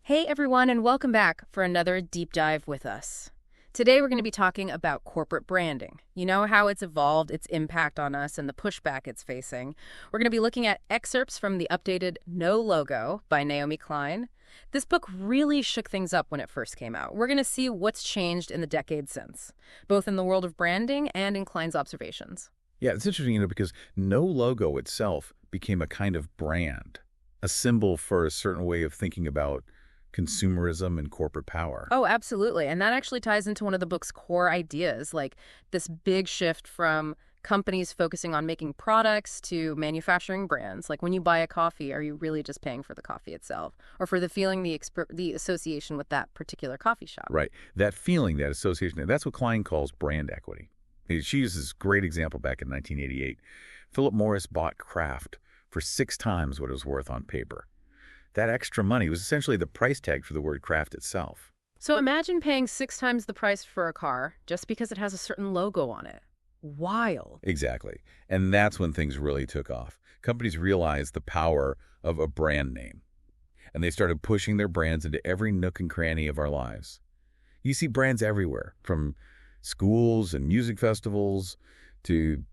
Hey everyone, and welcome back for another deep dive with us. Today we're going to be talking about corporate branding. You know how it's evolved, its impact on us, and the pushback it's facing. We're going to be looking at excerpts from the updated No Logo by Naomi Klein. This book really shook things up when it first came out. We're going to see what's changed in the decade since, both in the world of branding and in Klein's observations. Yeah, it's interesting, because no logo itself became a kind of brand, a symbol for a certain way of thinking about consumerism and corporate power. Oh, absolutely. And that actually ties into one of the book's core ideas, like this big shift from companies focusing on making products to manufacturing brands. Like when you buy a coffee, are you really just paying for the coffee itself or for the feeling, the association with that particular coffee shop? Right. That feeling, that association, that's what Klein calls brand equity. She uses this great example back in 1988. Philip Morris bought Kraft for 6 times what it was worth on paper. That extra money was essentially the price tag for the word Kraft itself. So imagine paying 6 times the price for a car just because it has a certain logo on it. Wild. Exactly. And that's when things really took off. Companies realized the power of a brand name, and they started pushing their brands into every nook and cranny of our lives. You see brands everywhere, from schools and music festivals to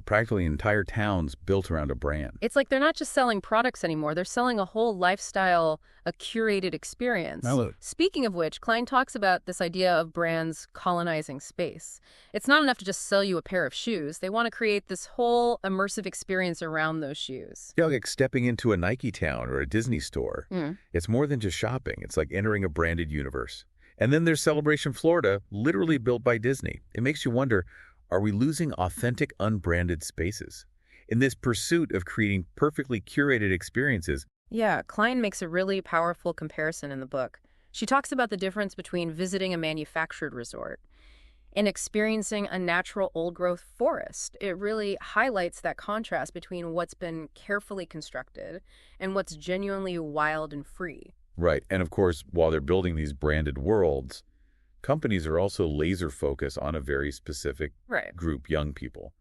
practically entire towns built around a brand. It's like they're not just selling products anymore. They're selling a whole lifestyle, a curated experience. Speaking of which, Klein talks about this idea of brands colonizing space. It's not enough to just sell you a pair of shoes. They want to create this whole immersive experience around those shoes. Yeah, like stepping into a Nike town or a Disney store. It's more than just shopping. It's like entering a branded universe. And then there's Celebration Florida, literally built by Disney. It makes you wonder, are we losing authentic, unbranded spaces? In this pursuit of creating perfectly curated experiences. Yeah, Klein makes a really powerful comparison in the book. She talks about the difference between visiting a manufactured resort and experiencing a natural old-growth forest. It really highlights that contrast between what's been carefully constructed and what's genuinely wild and free. Right. And of course, while they're building these branded worlds, companies are also laser focused on a very specific group, young people.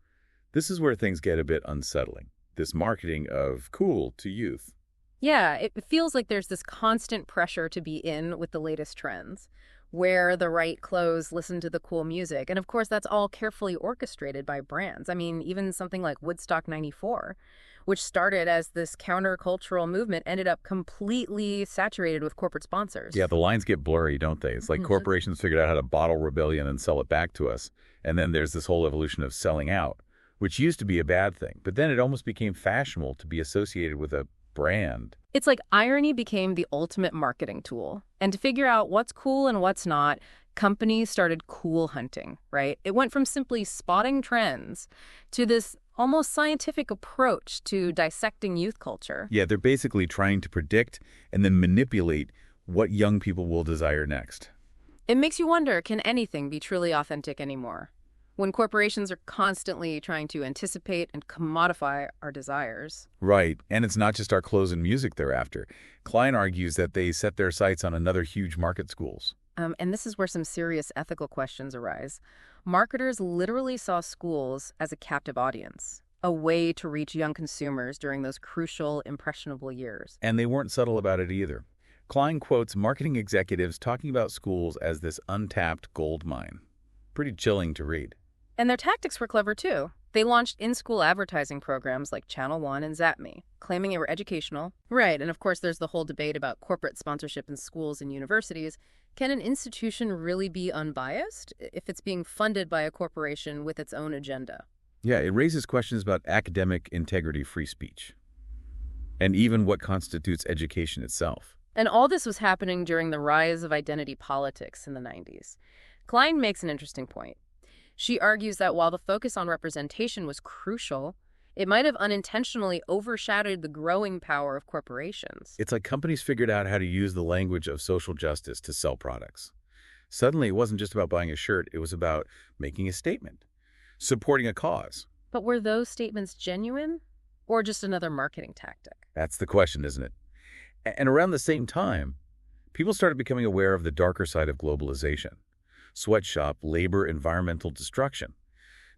This is where things get a bit unsettling, this marketing of cool to youth. Yeah, it feels like there's this constant pressure to be in with the latest trends. Wear the right clothes, listen to the cool music. And of course, that's all carefully orchestrated by brands. I mean, even something like Woodstock 94, which started as this countercultural movement, ended up completely saturated with corporate sponsors. Yeah, the lines get blurry, don't they? It's like corporations figured out how to bottle rebellion and sell it back to us. And then there's this whole evolution of selling out, which used to be a bad thing. But then it almost became fashionable to be associated with a brand. It's like irony became the ultimate marketing tool. And to figure out what's cool and what's not, companies started cool hunting, right? It went from simply spotting trends to this almost scientific approach to dissecting youth culture. Yeah, they're basically trying to predict and then manipulate what young people will desire next. It makes you wonder, can anything be truly authentic anymore? When corporations are constantly trying to anticipate and commodify our desires. Right, and it's not just our clothes and music they're after. Klein argues that they set their sights on another huge market, schools. And this is where some serious ethical questions arise. Marketers literally saw schools as a captive audience, a way to reach young consumers during those crucial, impressionable years. And they weren't subtle about it either. Klein quotes marketing executives talking about schools as this untapped gold mine. Pretty chilling to read. And their tactics were clever, too. They launched in-school advertising programs like Channel One and Zap Me, claiming they were educational. Right, and of course there's the whole debate about corporate sponsorship in schools and universities. Can an institution really be unbiased if it's being funded by a corporation with its own agenda? Yeah, it raises questions about academic integrity, free speech, and even what constitutes education itself. And all this was happening during the rise of identity politics in the 90s. Klein makes an interesting point. She argues that while the focus on representation was crucial, it might have unintentionally overshadowed the growing power of corporations. It's like companies figured out how to use the language of social justice to sell products. Suddenly, it wasn't just about buying a shirt, it was about making a statement, supporting a cause. But were those statements genuine or just another marketing tactic? That's the question, isn't it? And around the same time, people started becoming aware of the darker side of globalization. Sweatshop, labor, environmental destruction.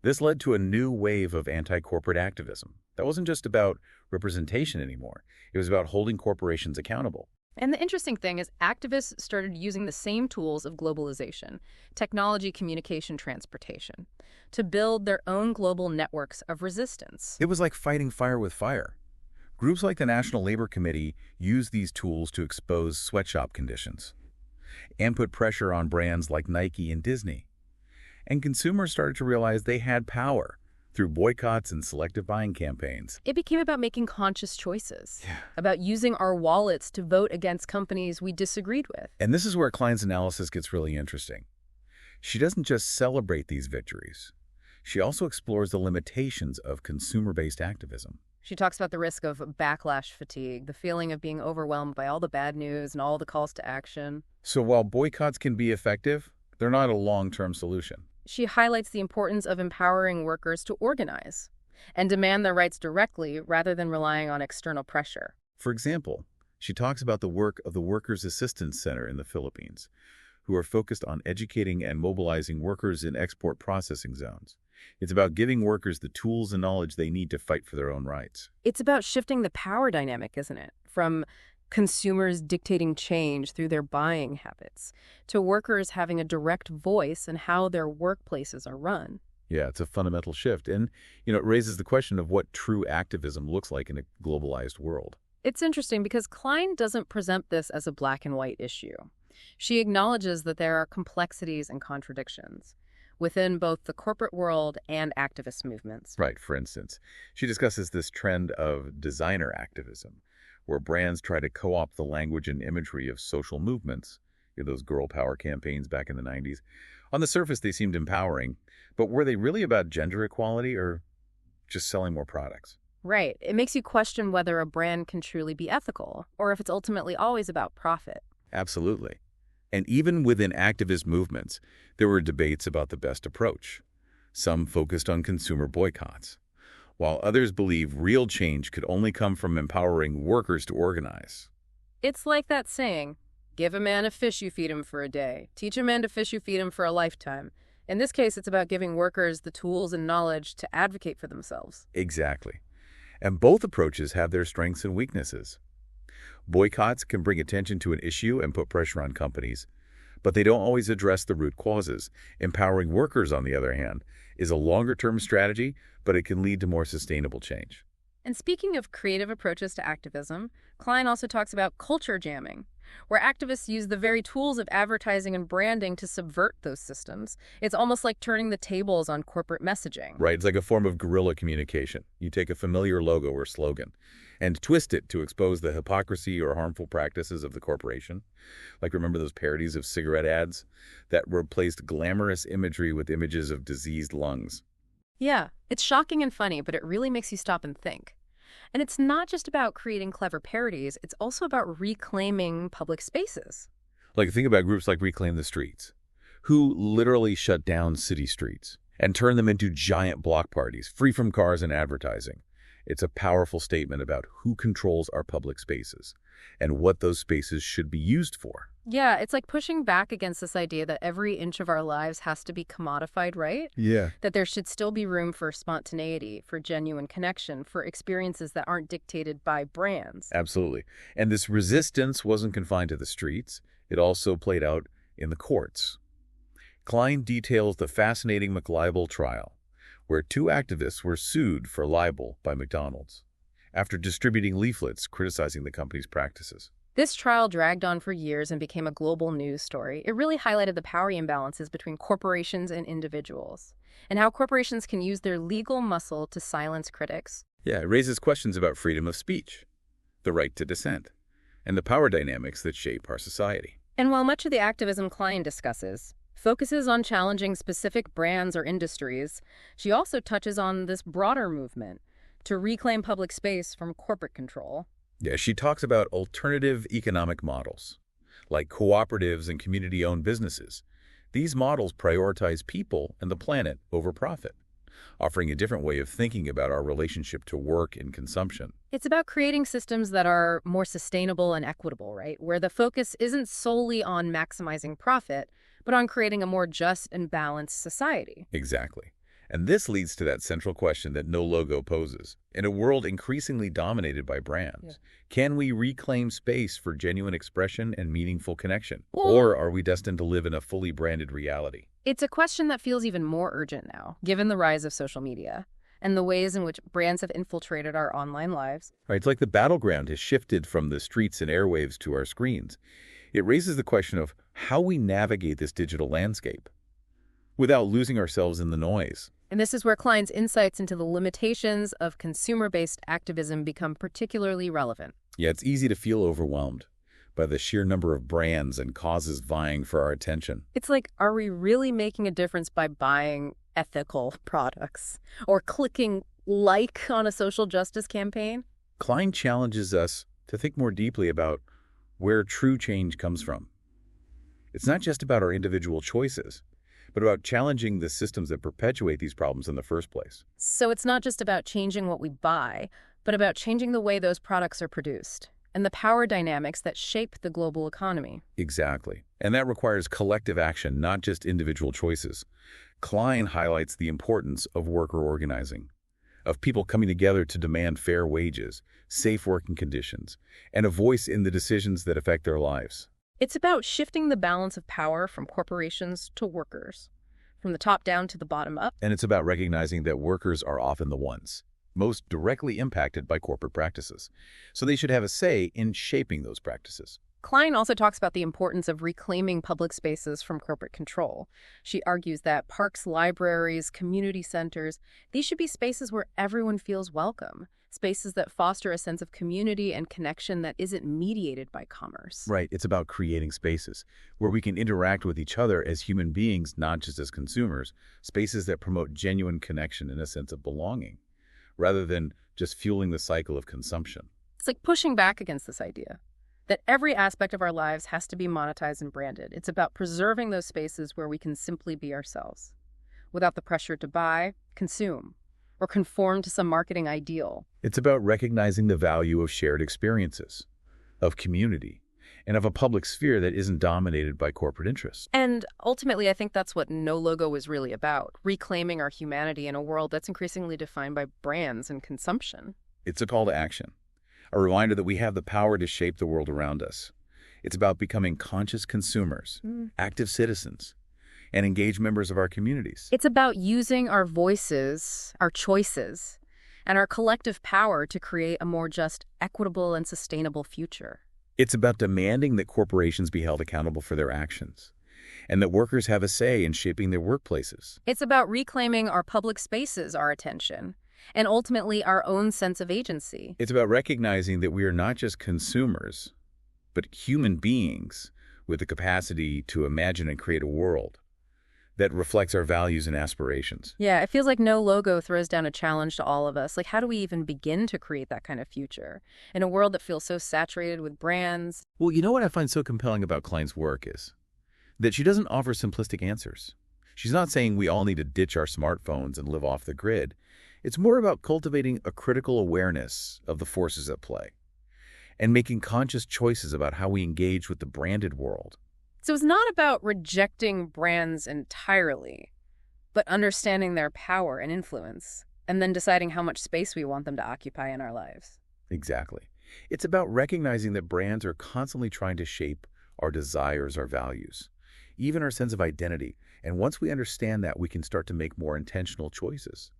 This led to a new wave of anti-corporate activism. That wasn't just about representation anymore. It was about holding corporations accountable. And the interesting thing is activists started using the same tools of globalization, technology, communication, transportation, to build their own global networks of resistance. It was like fighting fire with fire. Groups like the National Labor Committee used these tools to expose sweatshop conditions and put pressure on brands like Nike and Disney. And consumers started to realize they had power through boycotts and selective buying campaigns. It became about making conscious choices, Yeah. about using our wallets to vote against companies we disagreed with. And this is where Klein's analysis gets really interesting. She doesn't just celebrate these victories. She also explores the limitations of consumer-based activism. She talks about the risk of backlash fatigue, the feeling of being overwhelmed by all the bad news and all the calls to action. So while boycotts can be effective, they're not a long-term solution. She highlights the importance of empowering workers to organize and demand their rights directly rather than relying on external pressure. For example, she talks about the work of the Workers' Assistance Center in the Philippines, who are focused on educating and mobilizing workers in export processing zones. It's about giving workers the tools and knowledge they need to fight for their own rights. It's about shifting the power dynamic, isn't it? From consumers dictating change through their buying habits to workers having a direct voice in how their workplaces are run. Yeah, it's a fundamental shift. And, it raises the question of what true activism looks like in a globalized world. It's interesting because Klein doesn't present this as a black and white issue. She acknowledges that there are complexities and contradictions within both the corporate world and activist movements. Right, for instance, she discusses this trend of designer activism, where brands try to co-opt the language and imagery of social movements, those girl power campaigns back in the 90s. On the surface, they seemed empowering, but were they really about gender equality or just selling more products? Right. It makes you question whether a brand can truly be ethical or if it's ultimately always about profit. Absolutely. And even within activist movements, there were debates about the best approach. Some focused on consumer boycotts, while others believe real change could only come from empowering workers to organize. It's like that saying, give a man a fish, you feed him for a day. Teach a man to fish, you feed him for a lifetime. In this case, it's about giving workers the tools and knowledge to advocate for themselves. Exactly. And both approaches have their strengths and weaknesses. Boycotts can bring attention to an issue and put pressure on companies, but they don't always address the root causes. Empowering workers, on the other hand, is a longer-term strategy, but it can lead to more sustainable change. And speaking of creative approaches to activism, Klein also talks about culture jamming, where activists use the very tools of advertising and branding to subvert those systems. It's almost like turning the tables on corporate messaging. Right, it's like a form of guerrilla communication. You take a familiar logo or slogan and twist it to expose the hypocrisy or harmful practices of the corporation. Like, remember those parodies of cigarette ads that replaced glamorous imagery with images of diseased lungs? Yeah, it's shocking and funny, but it really makes you stop and think. And it's not just about creating clever parodies, it's also about reclaiming public spaces. Like, think about groups like Reclaim the Streets, who literally shut down city streets and turned them into giant block parties, free from cars and advertising. It's a powerful statement about who controls our public spaces and what those spaces should be used for. Yeah, it's like pushing back against this idea that every inch of our lives has to be commodified, right? Yeah. That there should still be room for spontaneity, for genuine connection, for experiences that aren't dictated by brands. Absolutely. And this resistance wasn't confined to the streets. It also played out in the courts. Klein details the fascinating McLibel trial, where two activists were sued for libel by McDonald's after distributing leaflets criticizing the company's practices. This trial dragged on for years and became a global news story. It really highlighted the power imbalances between corporations and individuals, and how corporations can use their legal muscle to silence critics. Yeah, it raises questions about freedom of speech, the right to dissent, and the power dynamics that shape our society. And while much of the activism Klein discusses focuses on challenging specific brands or industries, she also touches on this broader movement to reclaim public space from corporate control. Yeah, she talks about alternative economic models, like cooperatives and community-owned businesses. These models prioritize people and the planet over profit, offering a different way of thinking about our relationship to work and consumption. It's about creating systems that are more sustainable and equitable, right? Where the focus isn't solely on maximizing profit, but on creating a more just and balanced society. Exactly. And this leads to that central question that no logo poses. In a world increasingly dominated by brands, can we reclaim space for genuine expression and meaningful connection? Or are we destined to live in a fully branded reality? It's a question that feels even more urgent now, given the rise of social media and the ways in which brands have infiltrated our online lives. Right, it's like the battleground has shifted from the streets and airwaves to our screens. It raises the question of how we navigate this digital landscape without losing ourselves in the noise. And this is where Klein's insights into the limitations of consumer-based activism become particularly relevant. Yeah, it's easy to feel overwhelmed by the sheer number of brands and causes vying for our attention. It's like, are we really making a difference by buying ethical products or clicking like on a social justice campaign? Klein challenges us to think more deeply about where true change comes from. It's not just about our individual choices, but about challenging the systems that perpetuate these problems in the first place. So it's not just about changing what we buy, but about changing the way those products are produced and the power dynamics that shape the global economy. Exactly. And that requires collective action, not just individual choices. Klein highlights the importance of worker organizing, of people coming together to demand fair wages, safe working conditions, and a voice in the decisions that affect their lives. It's about shifting the balance of power from corporations to workers, from the top down to the bottom up. And it's about recognizing that workers are often the ones most directly impacted by corporate practices. So they should have a say in shaping those practices. Klein also talks about the importance of reclaiming public spaces from corporate control. She argues that parks, libraries, community centers, these should be spaces where everyone feels welcome, spaces that foster a sense of community and connection that isn't mediated by commerce. Right. It's about creating spaces where we can interact with each other as human beings, not just as consumers, spaces that promote genuine connection and a sense of belonging, rather than just fueling the cycle of consumption. It's like pushing back against this idea that every aspect of our lives has to be monetized and branded. It's about preserving those spaces where we can simply be ourselves, without the pressure to buy, consume, or conform to some marketing ideal. It's about recognizing the value of shared experiences, of community, and of a public sphere that isn't dominated by corporate interests. And ultimately, I think that's what No Logo is really about, reclaiming our humanity in a world that's increasingly defined by brands and consumption. It's a call to action, a reminder that we have the power to shape the world around us. It's about becoming conscious consumers, active citizens, and engaged members of our communities. It's about using our voices, our choices, and our collective power to create a more just, equitable, and sustainable future. It's about demanding that corporations be held accountable for their actions, and that workers have a say in shaping their workplaces. It's about reclaiming our public spaces, our attention, and ultimately our own sense of agency. It's about recognizing that we are not just consumers, but human beings with the capacity to imagine and create a world that reflects our values and aspirations. Yeah, it feels like No Logo throws down a challenge to all of us. Like, how do we even begin to create that kind of future in a world that feels so saturated with brands? Well, you know what I find so compelling about Klein's work is that she doesn't offer simplistic answers. She's not saying we all need to ditch our smartphones and live off the grid. It's more about cultivating a critical awareness of the forces at play and making conscious choices about how we engage with the branded world. So it's not about rejecting brands entirely, but understanding their power and influence, and then deciding how much space we want them to occupy in our lives. Exactly. It's about recognizing that brands are constantly trying to shape our desires, our values, even our sense of identity. And once we understand that, we can start to make more intentional choices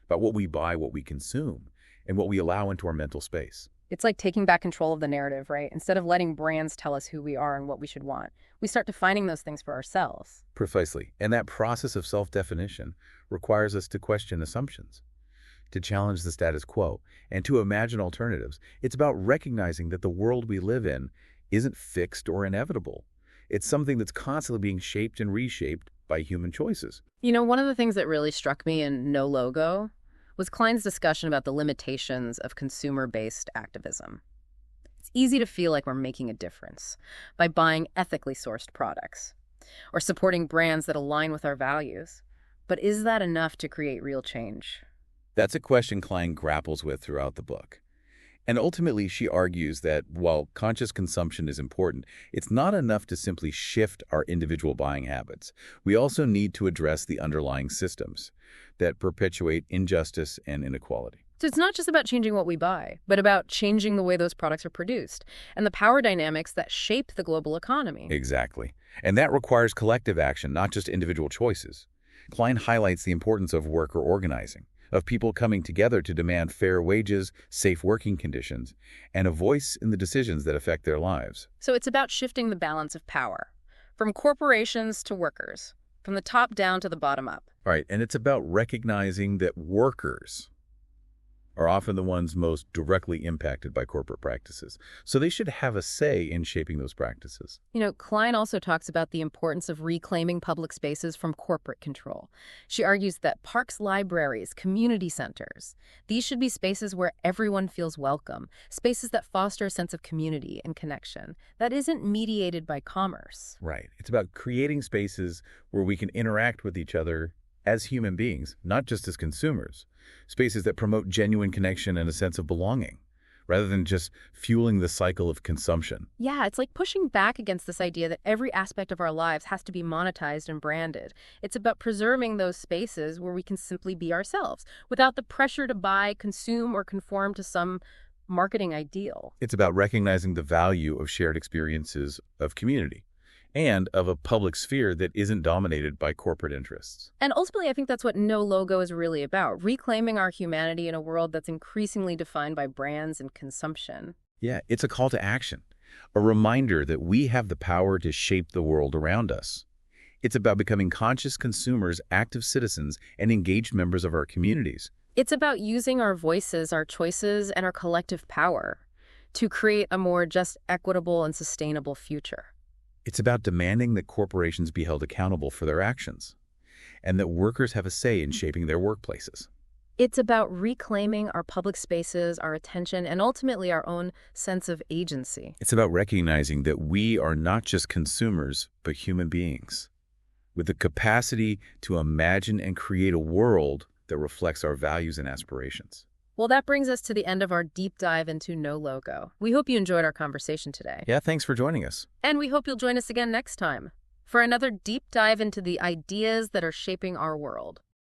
about what we buy, what we consume, and what we allow into our mental space. It's like taking back control of the narrative, right? Instead of letting brands tell us who we are and what we should want, we start defining those things for ourselves. Precisely. And that process of self-definition requires us to question assumptions, to challenge the status quo, and to imagine alternatives. It's about recognizing that the world we live in isn't fixed or inevitable. It's something that's constantly being shaped and reshaped by human choices. You know, one of the things that really struck me in No Logo was Klein's discussion about the limitations of consumer-based activism. It's easy to feel like we're making a difference by buying ethically sourced products or supporting brands that align with our values. But is that enough to create real change? That's a question Klein grapples with throughout the book. And ultimately, she argues that while conscious consumption is important, it's not enough to simply shift our individual buying habits. We also need to address the underlying systems that perpetuate injustice and inequality. So it's not just about changing what we buy, but about changing the way those products are produced and the power dynamics that shape the global economy. Exactly. And that requires collective action, not just individual choices. Klein highlights the importance of worker organizing, of people coming together to demand fair wages, safe working conditions, and a voice in the decisions that affect their lives. So it's about shifting the balance of power, from corporations to workers, from the top down to the bottom up. Right, and it's about recognizing that workers are often the ones most directly impacted by corporate practices. So they should have a say in shaping those practices. You know, Klein also talks about the importance of reclaiming public spaces from corporate control. She argues that parks, libraries, community centers, these should be spaces where everyone feels welcome, spaces that foster a sense of community and connection that isn't mediated by commerce. Right. It's about creating spaces where we can interact with each other as human beings, not just as consumers. Spaces that promote genuine connection and a sense of belonging, rather than just fueling the cycle of consumption. Yeah, it's like pushing back against this idea that every aspect of our lives has to be monetized and branded. It's about preserving those spaces where we can simply be ourselves, without the pressure to buy, consume, or conform to some marketing ideal. It's about recognizing the value of shared experiences of community and of a public sphere that isn't dominated by corporate interests. And ultimately, I think that's what No Logo is really about, reclaiming our humanity in a world that's increasingly defined by brands and consumption. Yeah, it's a call to action, a reminder that we have the power to shape the world around us. It's about becoming conscious consumers, active citizens, and engaged members of our communities. It's about using our voices, our choices, and our collective power to create a more just, equitable, and sustainable future. It's about demanding that corporations be held accountable for their actions, and that workers have a say in shaping their workplaces. It's about reclaiming our public spaces, our attention, and ultimately our own sense of agency. It's about recognizing that we are not just consumers, but human beings, with the capacity to imagine and create a world that reflects our values and aspirations. Well, that brings us to the end of our deep dive into No Logo. We hope you enjoyed our conversation today. Yeah, thanks for joining us. And we hope you'll join us again next time for another deep dive into the ideas that are shaping our world.